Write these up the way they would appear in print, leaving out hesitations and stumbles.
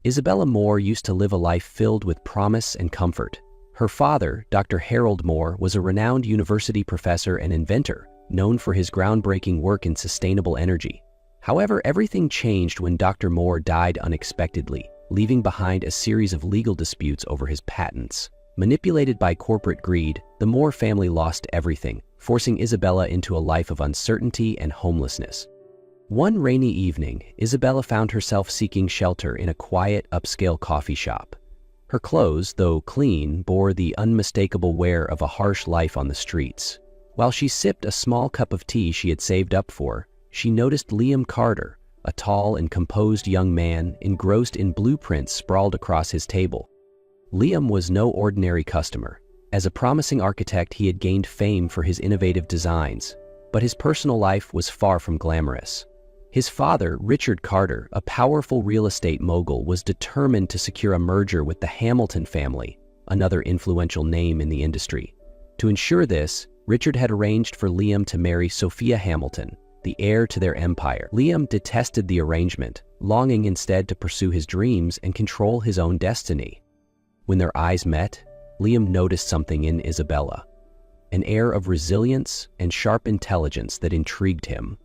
Isabella Moore used to live a life filled with promise and comfort. Her father, Dr. Harold Moore, was a renowned university professor and inventor, known for his groundbreaking work in sustainable energy. However, everything changed when Dr. Moore died unexpectedly, leaving behind a series of legal disputes over his patents. Manipulated by corporate greed, the Moore family lost everything, forcing Isabella into a life of uncertainty and homelessness. One rainy evening, Isabella found herself seeking shelter in a quiet, upscale coffee shop. Her clothes, though clean, bore the unmistakable wear of a harsh life on the streets. While she sipped a small cup of tea she had saved up for, she noticed Liam Carter, a tall and composed young man engrossed in blueprints sprawled across his table. Liam was no ordinary customer. As a promising architect, he had gained fame for his innovative designs, but his personal life was far from glamorous. His father, Richard Carter, a powerful real estate mogul, was determined to secure a merger with the Hamilton family, another influential name in the industry. To ensure this, Richard had arranged for Liam to marry Sophia Hamilton, the heir to their empire. Liam detested the arrangement, longing instead to pursue his dreams and control his own destiny. When their eyes met, Liam noticed something in Isabella, an air of resilience and sharp intelligence that intrigued him.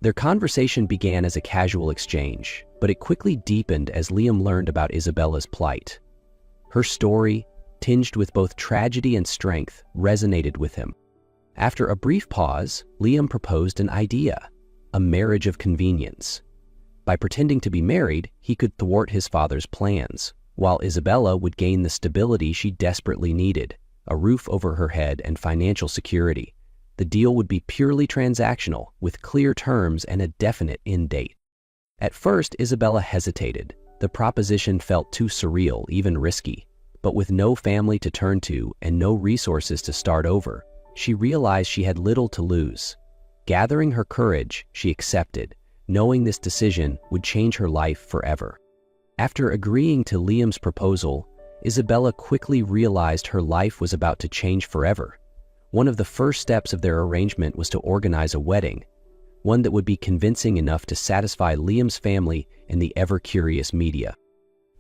Their conversation began as a casual exchange, but it quickly deepened as Liam learned about Isabella's plight. Her story, tinged with both tragedy and strength, resonated with him. After a brief pause, Liam proposed an idea: a marriage of convenience. By pretending to be married, he could thwart his father's plans, while Isabella would gain the stability she desperately needed, a roof over her head and financial security. The deal would be purely transactional, with clear terms and a definite end date. At first, Isabella hesitated. The proposition felt too surreal, even risky. But with no family to turn to and no resources to start over, she realized she had little to lose. Gathering her courage, she accepted, knowing this decision would change her life forever. After agreeing to Liam's proposal, Isabella quickly realized her life was about to change forever. One of the first steps of their arrangement was to organize a wedding, one that would be convincing enough to satisfy Liam's family and the ever-curious media.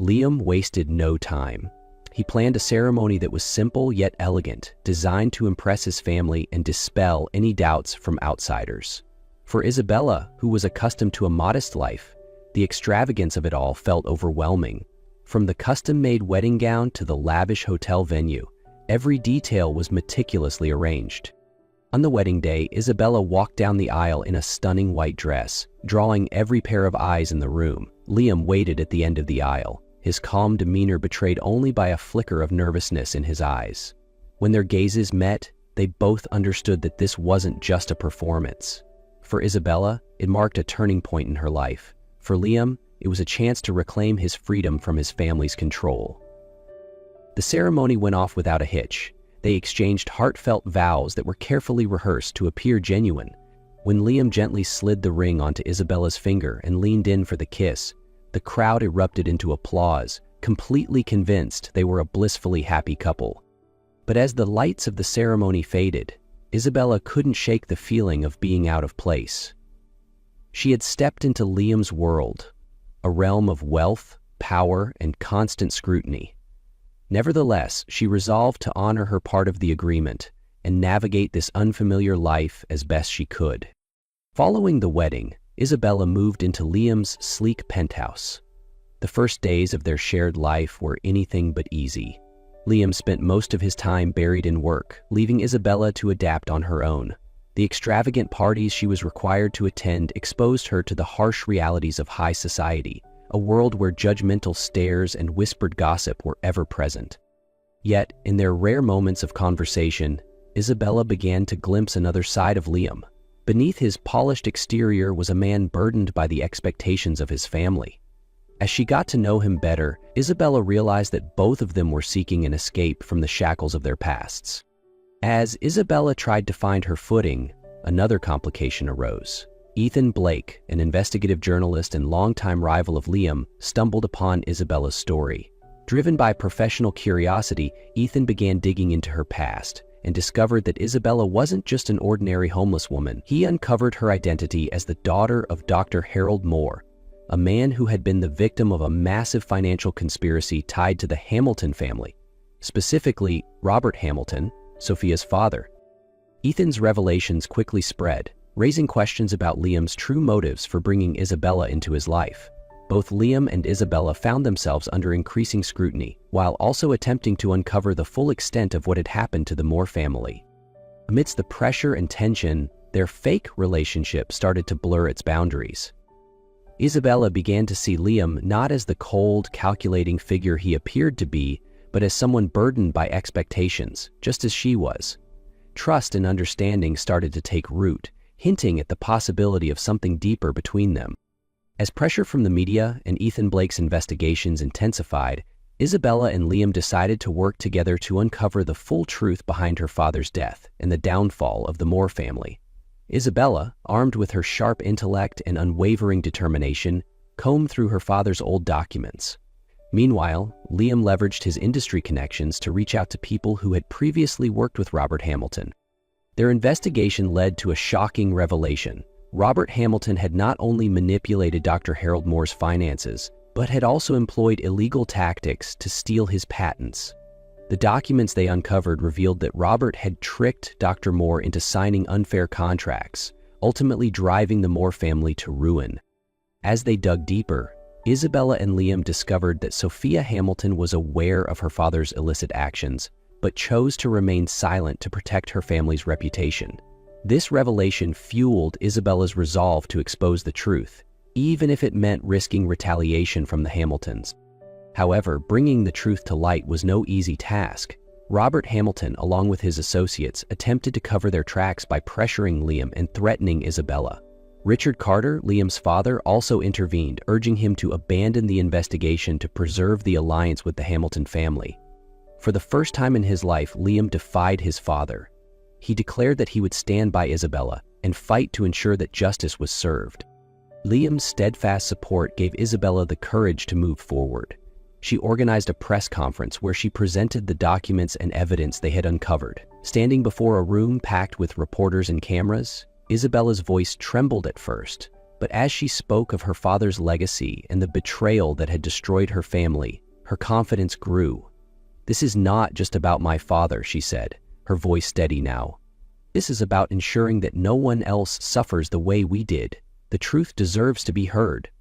Liam wasted no time. He planned a ceremony that was simple yet elegant, designed to impress his family and dispel any doubts from outsiders. For Isabella, who was accustomed to a modest life, the extravagance of it all felt overwhelming. From the custom-made wedding gown to the lavish hotel venue, every detail was meticulously arranged. On the wedding day, Isabella walked down the aisle in a stunning white dress, drawing every pair of eyes in the room. Liam waited at the end of the aisle, his calm demeanor betrayed only by a flicker of nervousness in his eyes. When their gazes met, they both understood that this wasn't just a performance. For Isabella, it marked a turning point in her life. For Liam, it was a chance to reclaim his freedom from his family's control. The ceremony went off without a hitch. They exchanged heartfelt vows that were carefully rehearsed to appear genuine. When Liam gently slid the ring onto Isabella's finger and leaned in for the kiss, the crowd erupted into applause, completely convinced they were a blissfully happy couple. But as the lights of the ceremony faded, Isabella couldn't shake the feeling of being out of place. She had stepped into Liam's world, a realm of wealth, power, and constant scrutiny. Nevertheless, she resolved to honor her part of the agreement and navigate this unfamiliar life as best she could. Following the wedding, Isabella moved into Liam's sleek penthouse. The first days of their shared life were anything but easy. Liam spent most of his time buried in work, leaving Isabella to adapt on her own. The extravagant parties she was required to attend exposed her to the harsh realities of high society, a world where judgmental stares and whispered gossip were ever present. Yet, in their rare moments of conversation, Isabella began to glimpse another side of Liam. Beneath his polished exterior was a man burdened by the expectations of his family. As she got to know him better, Isabella realized that both of them were seeking an escape from the shackles of their pasts. As Isabella tried to find her footing, another complication arose. Ethan Blake, an investigative journalist and longtime rival of Liam, stumbled upon Isabella's story. Driven by professional curiosity, Ethan began digging into her past and discovered that Isabella wasn't just an ordinary homeless woman. He uncovered her identity as the daughter of Dr. Harold Moore, a man who had been the victim of a massive financial conspiracy tied to the Hamilton family, specifically Robert Hamilton, Sophia's father. Ethan's revelations quickly spread, raising questions about Liam's true motives for bringing Isabella into his life. Both Liam and Isabella found themselves under increasing scrutiny, while also attempting to uncover the full extent of what had happened to the Moore family. Amidst the pressure and tension, their fake relationship started to blur its boundaries. Isabella began to see Liam not as the cold, calculating figure he appeared to be, but as someone burdened by expectations, just as she was. Trust and understanding started to take root, hinting at the possibility of something deeper between them. As pressure from the media and Ethan Blake's investigations intensified, Isabella and Liam decided to work together to uncover the full truth behind her father's death and the downfall of the Moore family. Isabella, armed with her sharp intellect and unwavering determination, combed through her father's old documents. Meanwhile, Liam leveraged his industry connections to reach out to people who had previously worked with Robert Hamilton. Their investigation led to a shocking revelation. Robert Hamilton had not only manipulated Dr. Harold Moore's finances, but had also employed illegal tactics to steal his patents. The documents they uncovered revealed that Robert had tricked Dr. Moore into signing unfair contracts, ultimately driving the Moore family to ruin. As they dug deeper, Isabella and Liam discovered that Sophia Hamilton was aware of her father's illicit actions, but chose to remain silent to protect her family's reputation. This revelation fueled Isabella's resolve to expose the truth, even if it meant risking retaliation from the Hamiltons. However, bringing the truth to light was no easy task. Robert Hamilton, along with his associates, attempted to cover their tracks by pressuring Liam and threatening Isabella. Richard Carter, Liam's father, also intervened, urging him to abandon the investigation to preserve the alliance with the Hamilton family. For the first time in his life, Liam defied his father. He declared that he would stand by Isabella and fight to ensure that justice was served. Liam's steadfast support gave Isabella the courage to move forward. She organized a press conference where she presented the documents and evidence they had uncovered. Standing before a room packed with reporters and cameras, Isabella's voice trembled at first, but as she spoke of her father's legacy and the betrayal that had destroyed her family, her confidence grew. "This is not just about my father," she said, her voice steady now. "This is about ensuring that no one else suffers the way we did. The truth deserves to be heard."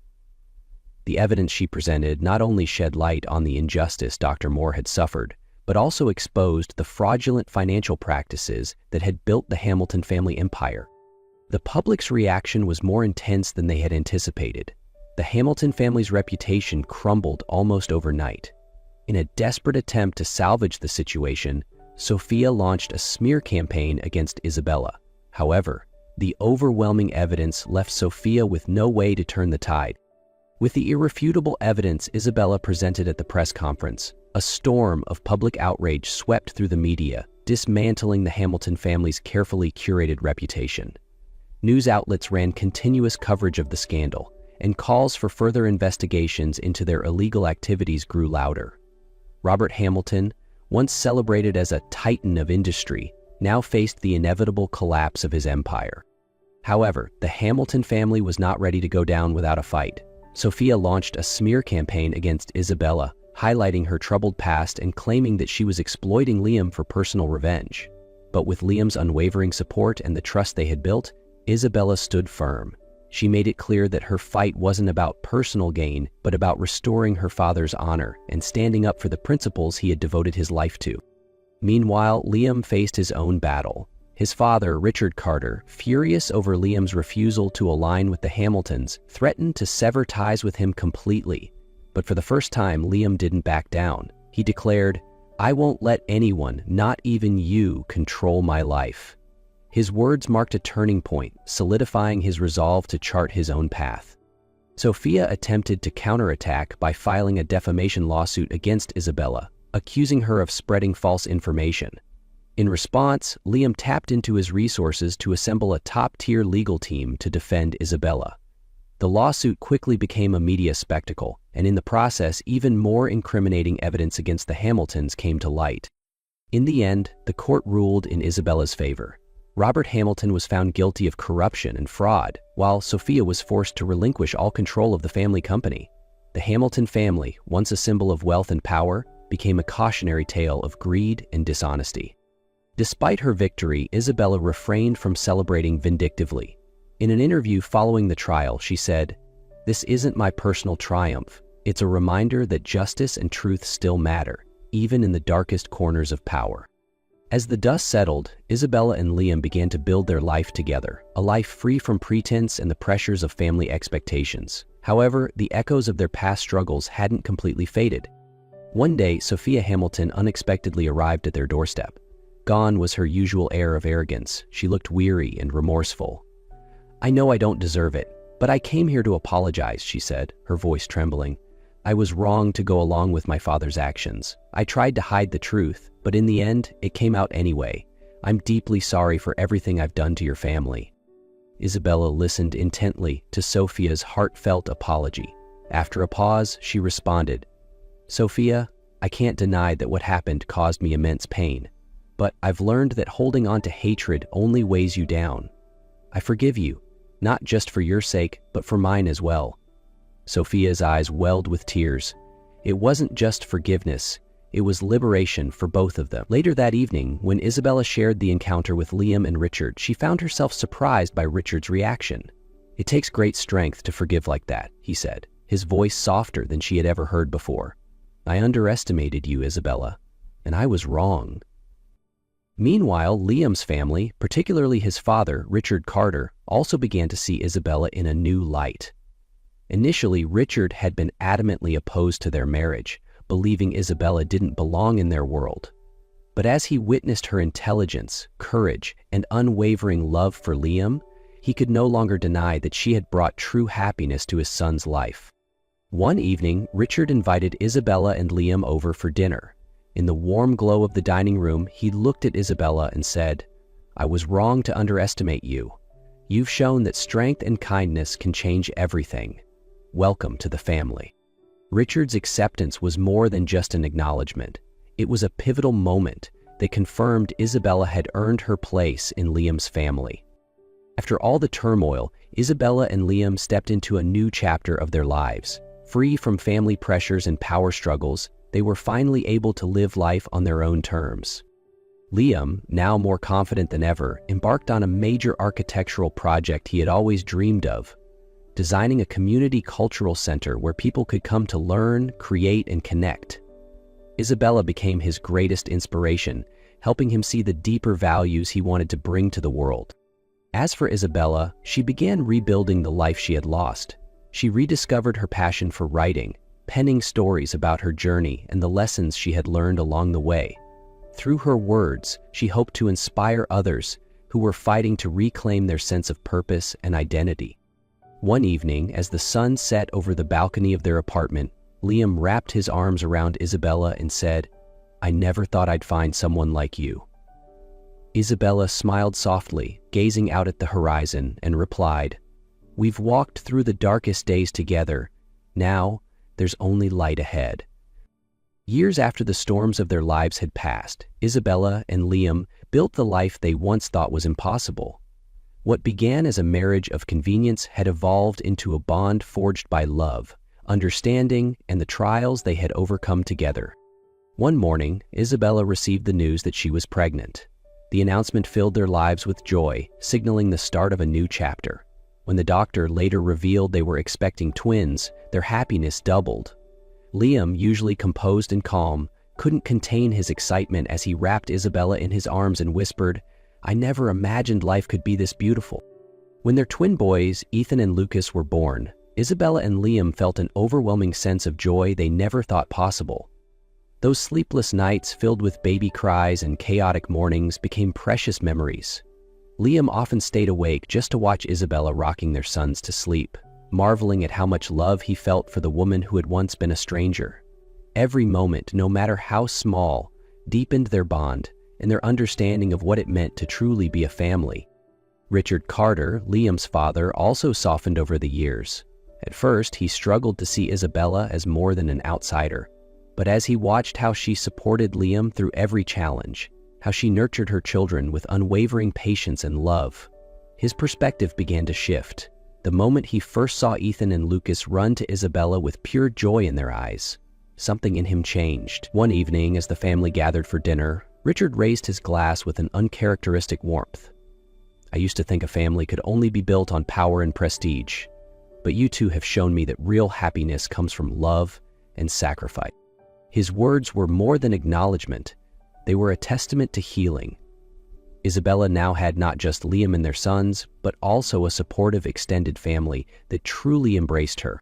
The evidence she presented not only shed light on the injustice Dr. Moore had suffered, but also exposed the fraudulent financial practices that had built the Hamilton family empire. The public's reaction was more intense than they had anticipated. The Hamilton family's reputation crumbled almost overnight. In a desperate attempt to salvage the situation, Sophia launched a smear campaign against Isabella. However, the overwhelming evidence left Sophia with no way to turn the tide. With the irrefutable evidence Isabella presented at the press conference, a storm of public outrage swept through the media, dismantling the Hamilton family's carefully curated reputation. News outlets ran continuous coverage of the scandal, and calls for further investigations into their illegal activities grew louder. Robert Hamilton, once celebrated as a titan of industry, now faced the inevitable collapse of his empire. However, the Hamilton family was not ready to go down without a fight. Sophia launched a smear campaign against Isabella, highlighting her troubled past and claiming that she was exploiting Liam for personal revenge. But with Liam's unwavering support and the trust they had built, Isabella stood firm. She made it clear that her fight wasn't about personal gain, but about restoring her father's honor and standing up for the principles he had devoted his life to. Meanwhile, Liam faced his own battle. His father, Richard Carter, furious over Liam's refusal to align with the Hamiltons, threatened to sever ties with him completely. But for the first time, Liam didn't back down. He declared, "I won't let anyone, not even you, control my life." His words marked a turning point, solidifying his resolve to chart his own path. Sophia attempted to counterattack by filing a defamation lawsuit against Isabella, accusing her of spreading false information. In response, Liam tapped into his resources to assemble a top-tier legal team to defend Isabella. The lawsuit quickly became a media spectacle, and in the process, even more incriminating evidence against the Hamiltons came to light. In the end, the court ruled in Isabella's favor. Robert Hamilton was found guilty of corruption and fraud, while Sophia was forced to relinquish all control of the family company. The Hamilton family, once a symbol of wealth and power, became a cautionary tale of greed and dishonesty. Despite her victory, Isabella refrained from celebrating vindictively. In an interview following the trial, she said, "This isn't my personal triumph. It's a reminder that justice and truth still matter, even in the darkest corners of power." As the dust settled, Isabella and Liam began to build their life together, a life free from pretense and the pressures of family expectations. However, the echoes of their past struggles hadn't completely faded. One day, Sophia Hamilton unexpectedly arrived at their doorstep. Gone was her usual air of arrogance. She looked weary and remorseful. "I know I don't deserve it, but I came here to apologize," she said, her voice trembling. "I was wrong to go along with my father's actions. I tried to hide the truth, but in the end, it came out anyway. I'm deeply sorry for everything I've done to your family." Isabella listened intently to Sophia's heartfelt apology. After a pause, she responded, "Sophia, I can't deny that what happened caused me immense pain, but I've learned that holding on to hatred only weighs you down. I forgive you, not just for your sake, but for mine as well." Sophia's eyes welled with tears. It wasn't just forgiveness, it was liberation for both of them. Later that evening, when Isabella shared the encounter with Liam and Richard, she found herself surprised by Richard's reaction. "It takes great strength to forgive like that," he said, his voice softer than she had ever heard before. "I underestimated you, Isabella, and I was wrong." Meanwhile, Liam's family, particularly his father, Richard Carter, also began to see Isabella in a new light. Initially, Richard had been adamantly opposed to their marriage, believing Isabella didn't belong in their world. But as he witnessed her intelligence, courage, and unwavering love for Liam, he could no longer deny that she had brought true happiness to his son's life. One evening, Richard invited Isabella and Liam over for dinner. In the warm glow of the dining room, he looked at Isabella and said, "I was wrong to underestimate you. You've shown that strength and kindness can change everything. Welcome to the family." Richard's acceptance was more than just an acknowledgement. It was a pivotal moment that confirmed Isabella had earned her place in Liam's family. After all the turmoil, Isabella and Liam stepped into a new chapter of their lives. Free from family pressures and power struggles, they were finally able to live life on their own terms. Liam, now more confident than ever, embarked on a major architectural project he had always dreamed of, designing a community cultural center where people could come to learn, create, and connect. Isabella became his greatest inspiration, helping him see the deeper values he wanted to bring to the world. As for Isabella, she began rebuilding the life she had lost. She rediscovered her passion for writing, penning stories about her journey and the lessons she had learned along the way. Through her words, she hoped to inspire others who were fighting to reclaim their sense of purpose and identity. One evening, as the sun set over the balcony of their apartment, Liam wrapped his arms around Isabella and said, "I never thought I'd find someone like you." Isabella smiled softly, gazing out at the horizon, and replied, "We've walked through the darkest days together. Now, there's only light ahead." Years after the storms of their lives had passed, Isabella and Liam built the life they once thought was impossible. What began as a marriage of convenience had evolved into a bond forged by love, understanding, and the trials they had overcome together. One morning, Isabella received the news that she was pregnant. The announcement filled their lives with joy, signaling the start of a new chapter. When the doctor later revealed they were expecting twins, their happiness doubled. Liam, usually composed and calm, couldn't contain his excitement as he wrapped Isabella in his arms and whispered, "I never imagined life could be this beautiful." When their twin boys, Ethan and Lucas, were born, Isabella and Liam felt an overwhelming sense of joy they never thought possible. Those sleepless nights filled with baby cries and chaotic mornings became precious memories. Liam often stayed awake just to watch Isabella rocking their sons to sleep, marveling at how much love he felt for the woman who had once been a stranger. Every moment, no matter how small, deepened their bond and their understanding of what it meant to truly be a family. Richard Carter, Liam's father, also softened over the years. At first, he struggled to see Isabella as more than an outsider, but as he watched how she supported Liam through every challenge, how she nurtured her children with unwavering patience and love. His perspective began to shift the moment he first saw Ethan and Lucas run to Isabella with pure joy in their eyes. Something in him changed. One evening, as the family gathered for dinner, Richard raised his glass with an uncharacteristic warmth. "I used to think a family could only be built on power and prestige, but you two have shown me that real happiness comes from love and sacrifice." His words were more than acknowledgement. They were a testament to healing. Isabella now had not just Liam and their sons, but also a supportive extended family that truly embraced her.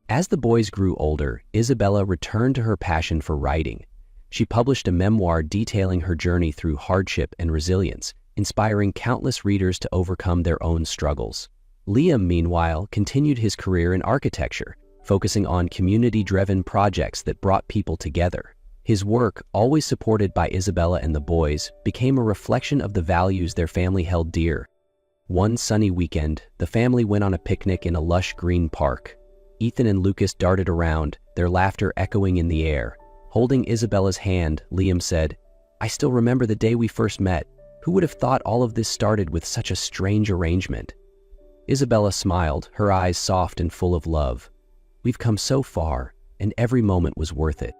As the boys grew older, Isabella returned to her passion for writing. She published a memoir detailing her journey through hardship and resilience, inspiring countless readers to overcome their own struggles. Liam, meanwhile, continued his career in architecture, focusing on community-driven projects that brought people together. His work, always supported by Isabella and the boys, became a reflection of the values their family held dear. One sunny weekend, the family went on a picnic in a lush green park. Ethan and Lucas darted around, their laughter echoing in the air. Holding Isabella's hand, Liam said, "I still remember the day we first met. Who would have thought all of this started with such a strange arrangement?" Isabella smiled, her eyes soft and full of love. "We've come so far, and every moment was worth it."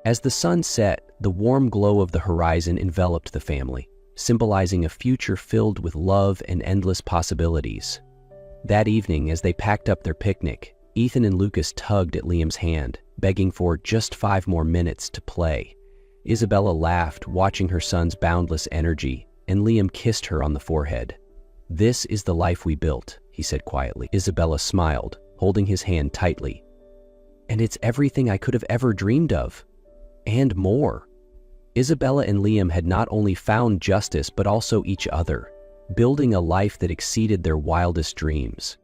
As the sun set, the warm glow of the horizon enveloped the family, symbolizing a future filled with love and endless possibilities. That evening, as they packed up their picnic, Ethan and Lucas tugged at Liam's hand, begging for just 5 more minutes to play. Isabella laughed, watching her son's boundless energy, and Liam kissed her on the forehead. "This is the life we built," he said quietly. Isabella smiled, holding his hand tightly. "And it's everything I could have ever dreamed of. And more." Isabella and Liam had not only found justice but also each other, building a life that exceeded their wildest dreams.